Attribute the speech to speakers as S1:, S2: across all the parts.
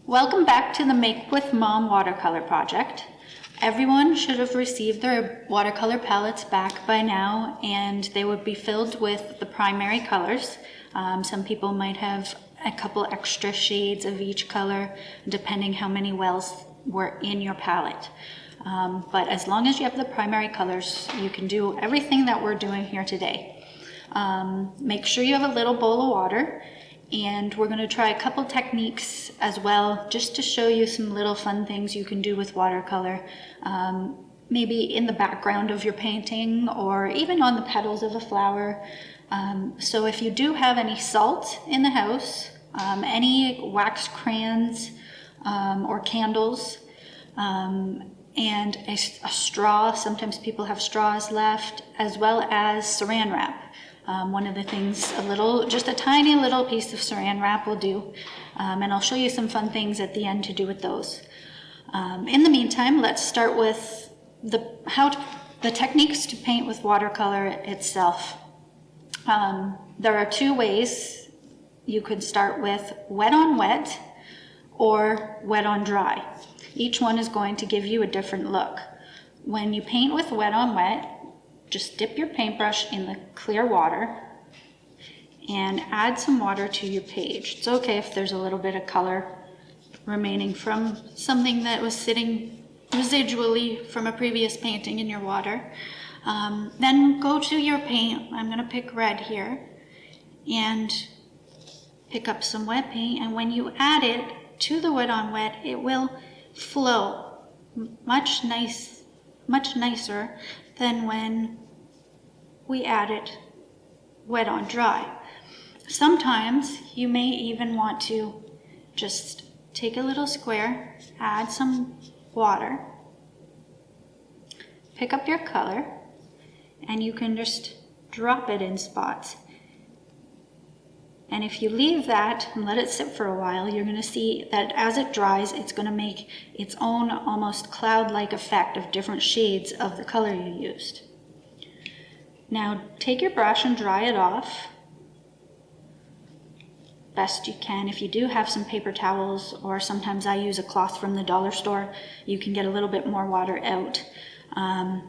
S1: Welcome back to the Make with Mom watercolor project. Everyone should have received their watercolor palettes back by now, and they would be filled with the primary colors. Some people might have a couple extra shades of each color, depending how many wells were in your palette. But as long as you have the primary colors, you can do everything that we're doing here today. Make sure you have a little bowl of water, and we're going to try a couple techniques as well, just to show you some little fun things you can do with watercolor, maybe in the background of your painting or even on the petals of a flower. So if you do have any salt in the house, any wax crayons or candles, and a straw, sometimes people have straws left, as well as saran wrap. One of the things, just a tiny little piece of saran wrap will do, and I'll show you some fun things at the end to do with those. In the meantime, let's start with the techniques to paint with watercolor itself. There are two ways. You could start with wet on wet or wet on dry. Each one is going to give you a different look. When you paint with wet on wet, just dip your paintbrush in the clear water and add some water to your page. It's okay if there's a little bit of color remaining from something that was sitting residually from a previous painting in your water. Then go to your paint. I'm going to pick red here and pick up some wet paint, and when you add it to the wet on wet, it will flow much nicer than when we add it wet on dry. Sometimes you may even want to just take a little square, add some water, pick up your color, and you can just drop it in spots. And if you leave that and let it sit for a while, you're going to see that as it dries, it's going to make its own almost cloud-like effect of different shades of the color you used. Now take your brush and dry it off best you can. If you do have some paper towels, or sometimes I use a cloth from the dollar store, you can get a little bit more water out.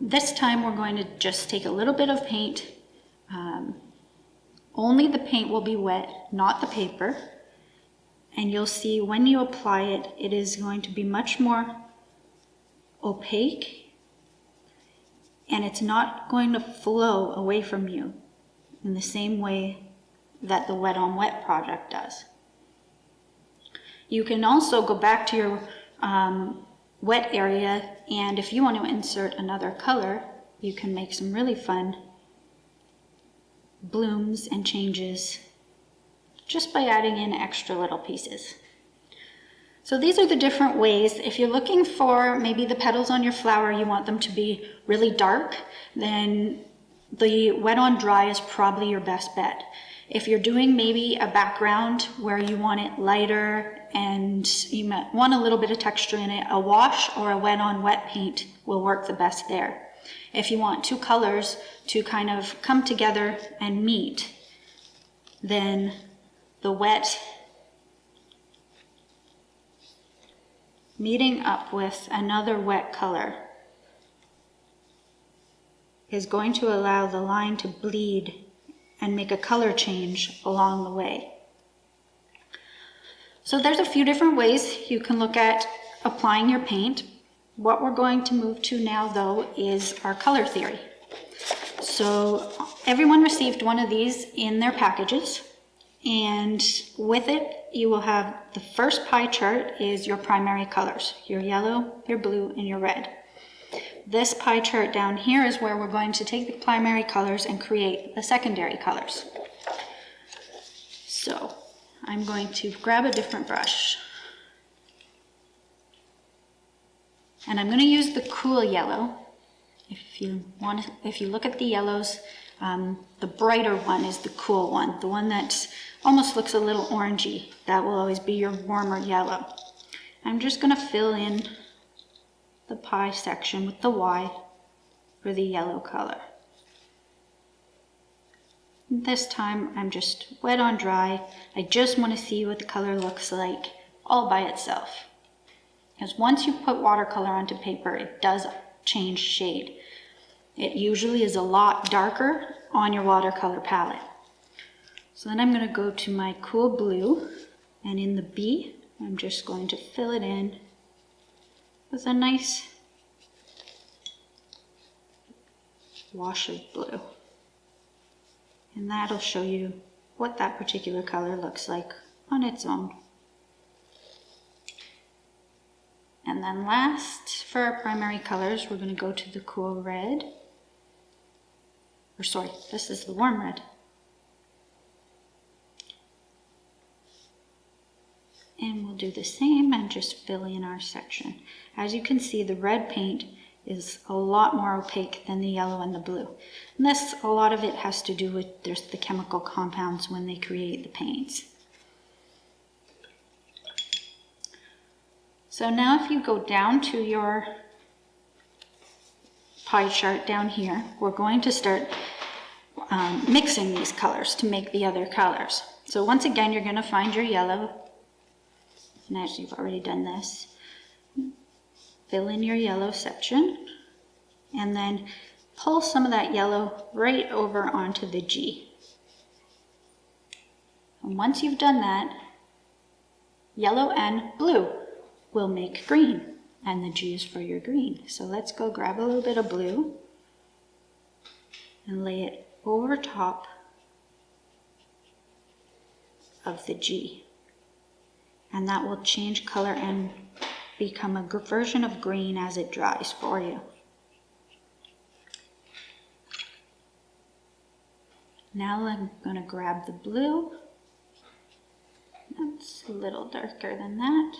S1: This time we're going to just take a little bit of paint. Only the paint will be wet, not the paper. And you'll see when you apply it, it is going to be much more opaque, and it's not going to flow away from you in the same way that the wet on wet project does. You can also go back to your wet area, and if you want to insert another color, you can make some really fun blooms and changes just by adding in extra little pieces. So these are the different ways. If you're looking for maybe the petals on your flower, you want them to be really dark, then the wet on dry is probably your best bet. If you're doing maybe a background where you want it lighter and you might want a little bit of texture in it, a wash or a wet on wet paint will work the best there. If you want two colors to kind of come together and meet, then the wet meeting up with another wet color is going to allow the line to bleed and make a color change along the way. So there's a few different ways you can look at applying your paint. What we're going to move to now, though, is our color theory. So everyone received one of these in their packages, and with it you will have the first pie chart is your primary colors, your yellow, your blue, and your red. This pie chart down here is where we're going to take the primary colors and create the secondary colors. So I'm going to grab a different brush. And I'm going to use the cool yellow. If you look at the yellows, the brighter one is the cool one, the one that almost looks a little orangey. That will always be your warmer yellow. I'm just going to fill in the pie section with the Y for the yellow color. This time I'm just wet on dry. I just want to see what the color looks like all by itself. Because once you put watercolor onto paper, it does change shade. It usually is a lot darker on your watercolor palette. So then I'm going to go to my cool blue, and in the B, I'm just going to fill it in with a nice wash of blue. And that'll show you what that particular color looks like on its own. And then last, for our primary colors, we're going to go to the cool red. Or sorry, this is the warm red. And we'll do the same and just fill in our section. As you can see, the red paint is a lot more opaque than the yellow and the blue. And this, a lot of it has to do with the chemical compounds when they create the paints. So now if you go down to your pie chart down here, we're going to start mixing these colors to make the other colors. So once again, you're going to find your yellow, and as you've already done this, fill in your yellow section, and then pull some of that yellow right over onto the G. And once you've done that, yellow and blue will make green, and the G is for your green. So let's go grab a little bit of blue and lay it over top of the G. And that will change color and become a version of green as it dries for you. Now I'm going to grab the blue. That's a little darker than that.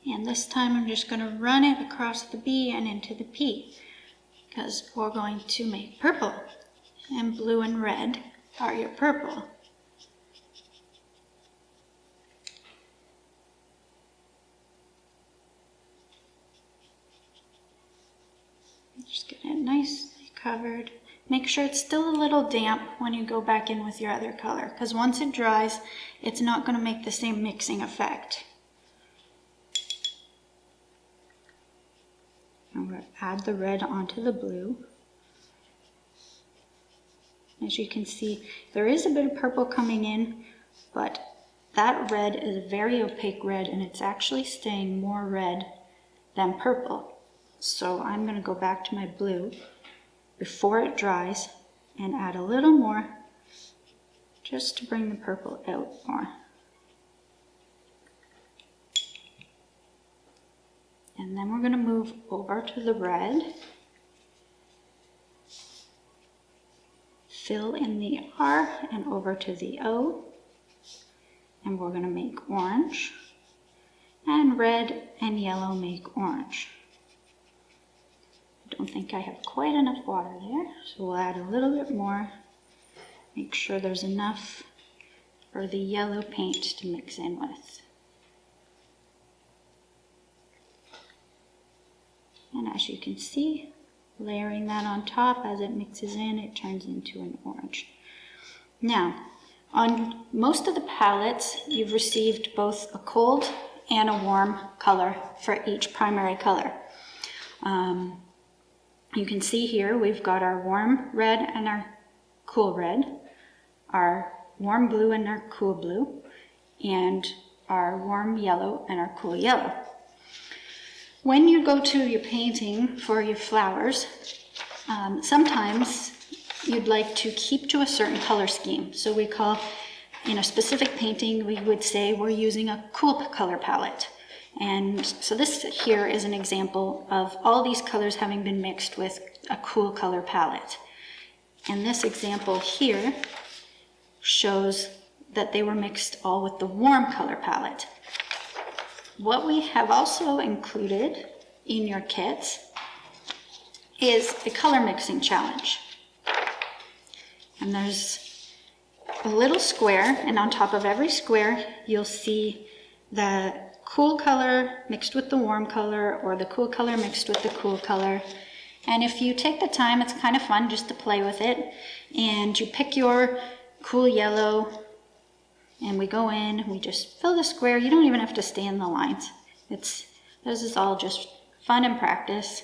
S1: And this time I'm just going to run it across the B and into the P, because we're going to make purple. And blue and red are your purple. Just get it nicely covered. Make sure it's still a little damp when you go back in with your other color, because once it dries, it's not going to make the same mixing effect. And we'll add the red onto the blue. As you can see, there is a bit of purple coming in, but that red is a very opaque red, and it's actually staying more red than purple. So I'm going to go back to my blue before it dries and add a little more just to bring the purple out more. And then we're going to move over to the red. Fill in the R and over to the O. And we're going to make orange. And red and yellow make orange. I don't think I have quite enough water there, so we'll add a little bit more. Make sure there's enough for the yellow paint to mix in with. And as you can see, layering that on top, as it mixes in, it turns into an orange. Now, on most of the palettes, you've received both a cold and a warm color for each primary color. You can see here we've got our warm red and our cool red, our warm blue and our cool blue, and our warm yellow and our cool yellow. When you go to your painting for your flowers, sometimes you'd like to keep to a certain color scheme. So we call, in a specific painting, we would say we're using a cool color palette. And so this here is an example of all these colors having been mixed with a cool color palette. And this example here shows that they were mixed all with the warm color palette. What we have also included in your kits is a color mixing challenge. And there's a little square, and on top of every square you'll see the cool color mixed with the warm color, or the cool color mixed with the cool color, And if you take the time, it's kind of fun just to play with it. And you pick your cool yellow, and we go in, we just fill the square. You don't even have to stay in the lines. This is all just fun and practice.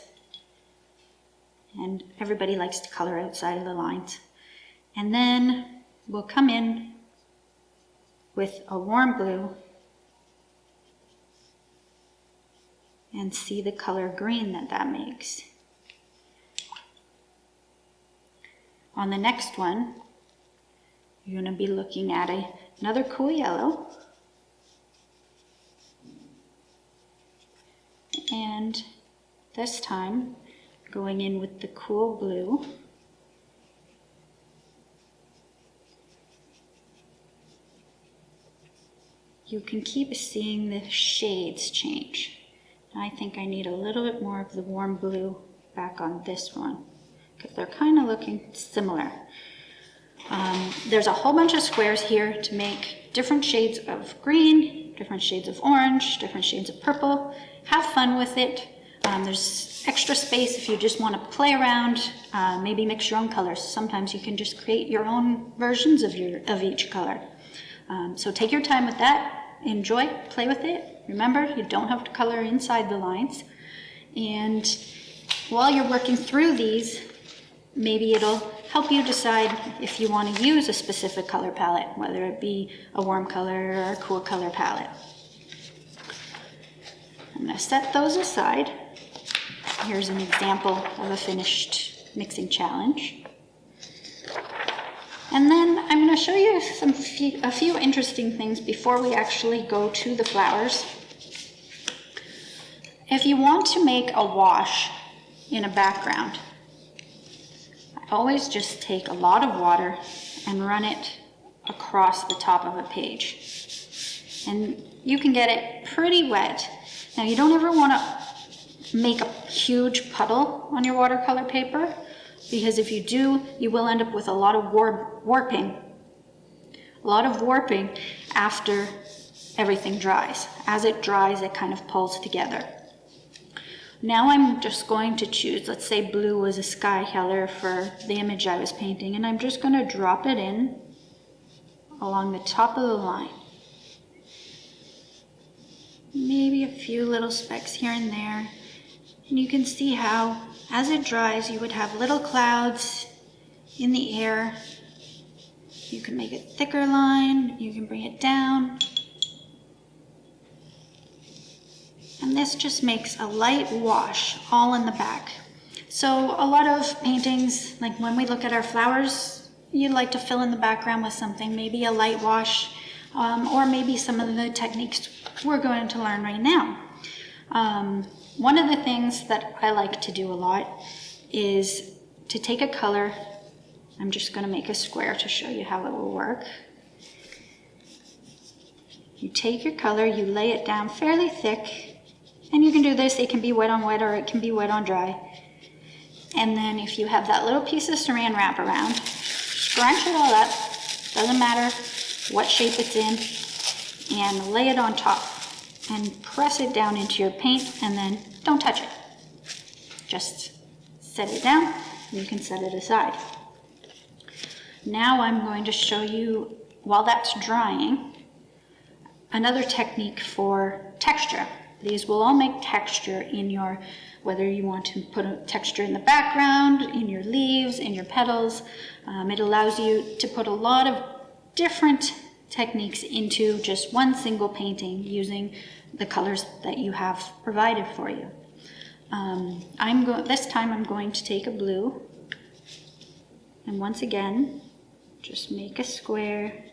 S1: And everybody likes to color outside of the lines. And then we'll come in with a warm blue and see the color green that makes. On the next one, you're going to be looking at another cool yellow. And this time, going in with the cool blue. You can keep seeing the shades change. I think I need a little bit more of the warm blue back on this one, because they're kind of looking similar. There's a whole bunch of squares here to make different shades of green, different shades of orange, different shades of purple. Have fun with it. There's extra space if you just want to play around, maybe mix your own colors. Sometimes you can just create your own versions of each color. So take your time with that, enjoy, play with it. Remember, you don't have to color inside the lines. And while you're working through these, maybe it'll help you decide if you want to use a specific color palette, whether it be a warm color or a cool color palette. I'm going to set those aside. Here's an example of a finished mixing challenge. And then I'm going to show you a few interesting things before we actually go to the flowers. If you want to make a wash in a background, I always just take a lot of water and run it across the top of a page. And you can get it pretty wet. Now you don't ever want to make a huge puddle on your watercolor paper, because if you do, you will end up with a lot of warping. A lot of warping after everything dries. As it dries, it kind of pulls together. Now I'm just going to choose, let's say blue was a sky color for the image I was painting, and I'm just going to drop it in along the top of the line. Maybe a few little specks here and there. And you can see how, as it dries, you would have little clouds in the air. You can make a thicker line, you can bring it down. And this just makes a light wash all in the back. So a lot of paintings, like when we look at our flowers, you'd like to fill in the background with something, maybe a light wash, or maybe some of the techniques we're going to learn right now. One of the things that I like to do a lot is to take a color. I'm just going to make a square to show you how it will work. You take your color, you lay it down fairly thick, and you can do this, it can be wet on wet or it can be wet on dry. And then if you have that little piece of saran wrap around, scrunch it all up, doesn't matter what shape it's in, and lay it on top. And press it down into your paint, and then don't touch it. Just set it down, and you can set it aside. Now I'm going to show you, while that's drying, another technique for texture. These will all make texture in your, whether you want to put a texture in the background, in your leaves, in your petals. It allows you to put a lot of different techniques into just one single painting using the colors that you have provided for you. This time I'm going to take a blue, and once again, just make a square.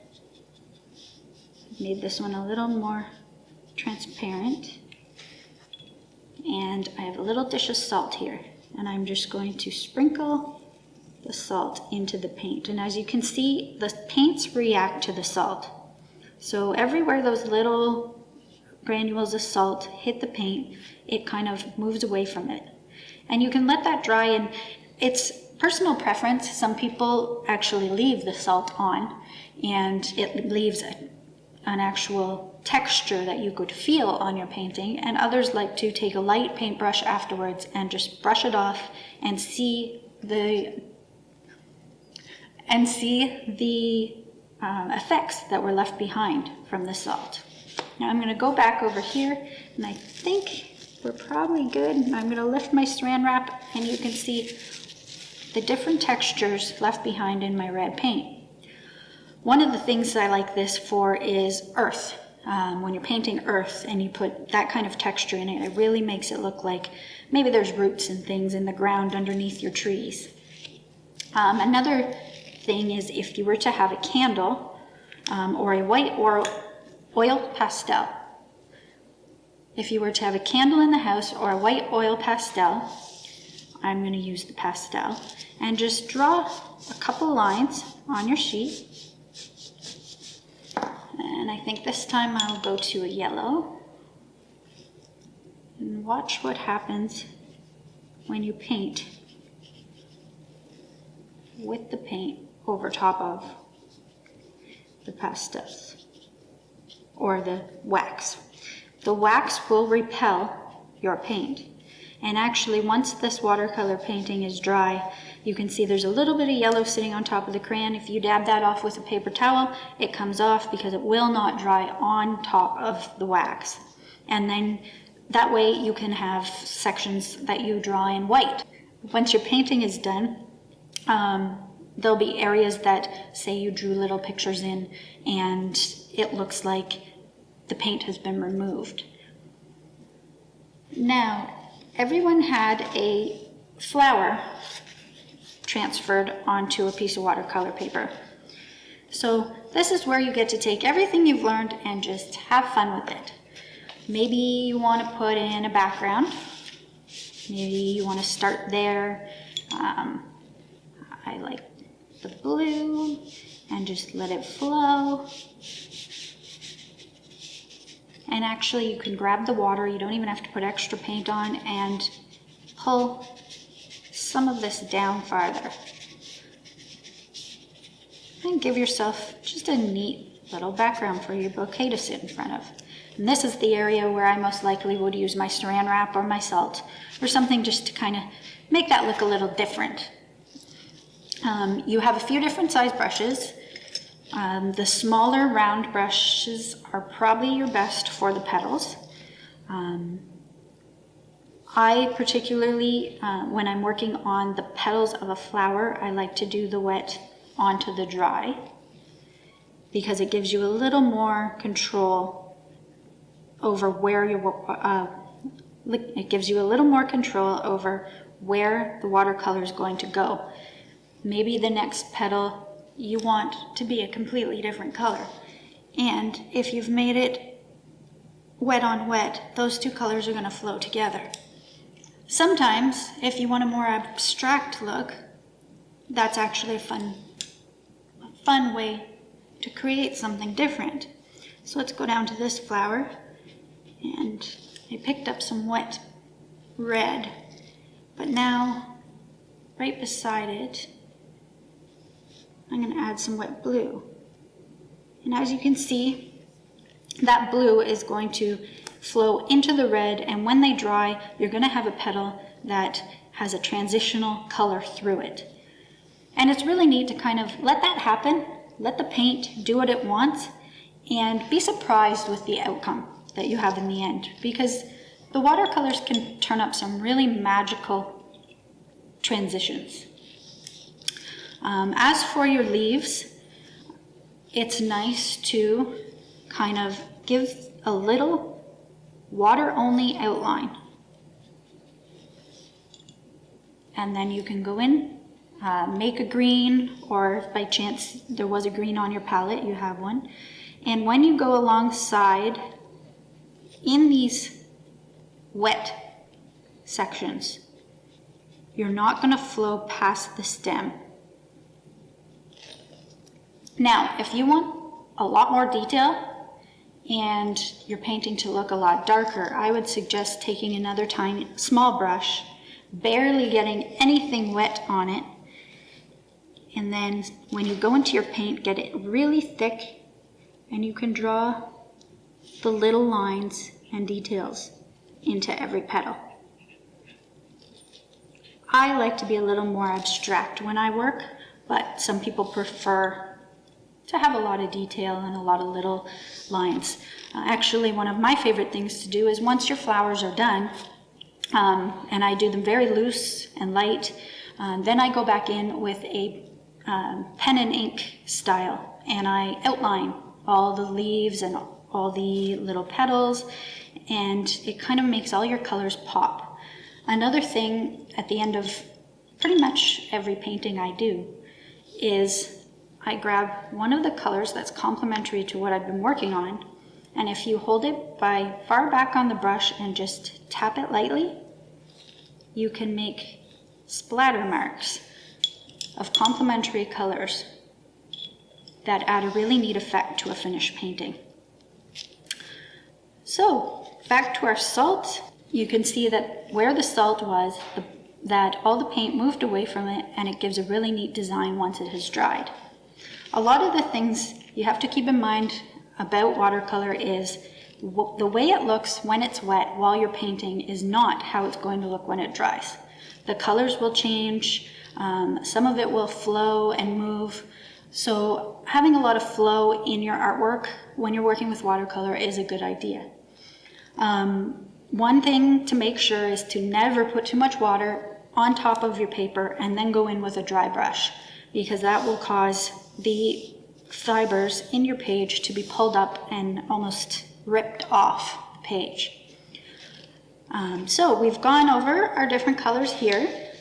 S1: Made this one a little more transparent. And I have a little dish of salt here, and I'm just going to sprinkle the salt into the paint. And as you can see, the paints react to the salt. So everywhere those little granules of salt hit the paint, it kind of moves away from it. And you can let that dry, and it's personal preference. Some people actually leave the salt on, and it leaves an actual texture that you could feel on your painting, and others like to take a light paintbrush afterwards and just brush it off and see the effects that were left behind from the salt. Now I'm going to go back over here, and I think we're probably good. I'm going to lift my saran wrap, and you can see the different textures left behind in my red paint. One of the things I like this for is earth. When you're painting earth and you put that kind of texture in it, it really makes it look like maybe there's roots and things in the ground underneath your trees. Another thing is if you were to have a candle or a white or oil pastel. If you were to have a candle in the house or a white oil pastel, I'm going to use the pastel, and just draw a couple lines on your sheet. And I think this time I'll go to a yellow. And watch what happens when you paint with the paint over top of the pastels or the wax. The wax will repel your paint. And actually, once this watercolor painting is dry, you can see there's a little bit of yellow sitting on top of the crayon. If you dab that off with a paper towel, it comes off because it will not dry on top of the wax. And then that way you can have sections that you draw in white. Once your painting is done, there'll be areas that, say you drew little pictures in and it looks like the paint has been removed. Now, everyone had a flower transferred onto a piece of watercolor paper. So this is where you get to take everything you've learned and just have fun with it. Maybe you want to put in a background. Maybe you want to start there. I like the blue, and just let it flow. And actually you can grab the water, you don't even have to put extra paint on, and pull some of this down farther. And give yourself just a neat little background for your bouquet to sit in front of. And this is the area where I most likely would use my saran wrap or my salt or something just to kind of make that look a little different. You have a few different size brushes. The smaller round brushes are probably your best for the petals. I particularly, when I'm working on the petals of a flower, I like to do the wet onto the dry because it gives you a little more control over where where the watercolor is going to go. Maybe the next petal you want to be a completely different color. And if you've made it wet on wet, those two colors are going to flow together. Sometimes, if you want a more abstract look, that's actually a fun way to create something different. So let's go down to this flower, and I picked up some wet red, but now right beside it, I'm going to add some wet blue. And as you can see, that blue is going to flow into the red, and when they dry, you're going to have a petal that has a transitional color through it. And it's really neat to kind of let that happen, let the paint do what it wants, and be surprised with the outcome that you have in the end, because the watercolors can turn up some really magical transitions. As for your leaves, it's nice to kind of give a little water-only outline. And then you can go in, make a green, or if by chance there was a green on your palette, you have one. And when you go alongside in these wet sections, you're not going to flow past the stem. Now, if you want a lot more detail and your painting to look a lot darker, I would suggest taking another tiny, small brush, barely getting anything wet on it, and then when you go into your paint, get it really thick, and you can draw the little lines and details into every petal. I like to be a little more abstract when I work, but some people prefer to have a lot of detail and a lot of little lines. Actually, one of my favorite things to do is once your flowers are done, and I do them very loose and light, then I go back in with a pen and ink style, and I outline all the leaves and all the little petals, and it kind of makes all your colors pop. Another thing at the end of pretty much every painting I do is I grab one of the colors that's complementary to what I've been working on, and if you hold it by far back on the brush and just tap it lightly, you can make splatter marks of complementary colors that add a really neat effect to a finished painting. So back to our salt, you can see that where the salt was, that all the paint moved away from it, and it gives a really neat design once it has dried. A lot of the things you have to keep in mind about watercolor is the way it looks when it's wet while you're painting is not how it's going to look when it dries. The colors will change, some of it will flow and move. So having a lot of flow in your artwork when you're working with watercolor is a good idea. One thing to make sure is to never put too much water on top of your paper and then go in with a dry brush, because that will cause the fibers in your page to be pulled up and almost ripped off the page. So we've gone over our different colors here.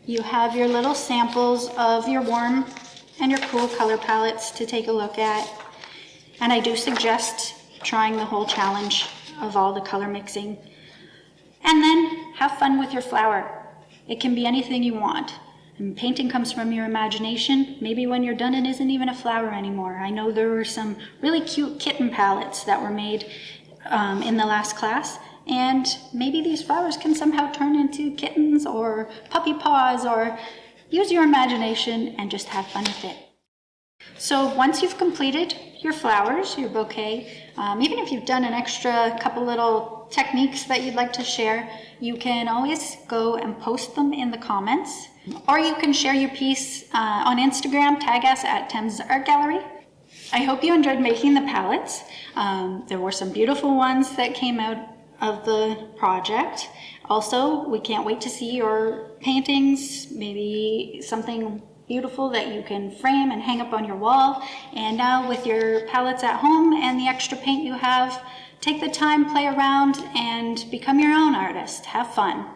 S1: You have your little samples of your warm and your cool color palettes to take a look at. And I do suggest trying the whole challenge of all the color mixing. And then have fun with your flower. It can be anything you want. And painting comes from your imagination. Maybe when you're done, it isn't even a flower anymore. I know there were some really cute kitten palettes that were made in the last class, and maybe these flowers can somehow turn into kittens or puppy paws, or use your imagination and just have fun with it. So once you've completed your flowers, your bouquet, even if you've done an extra couple little techniques that you'd like to share, you can always go and post them in the comments, or you can share your piece on Instagram, tag us at Thames Art Gallery. I hope you enjoyed making the palettes. There were some beautiful ones that came out of the project. Also, we can't wait to see your paintings, maybe something beautiful that you can frame and hang up on your wall. And now with your palettes at home and the extra paint you have, take the time, play around, and become your own artist. Have fun.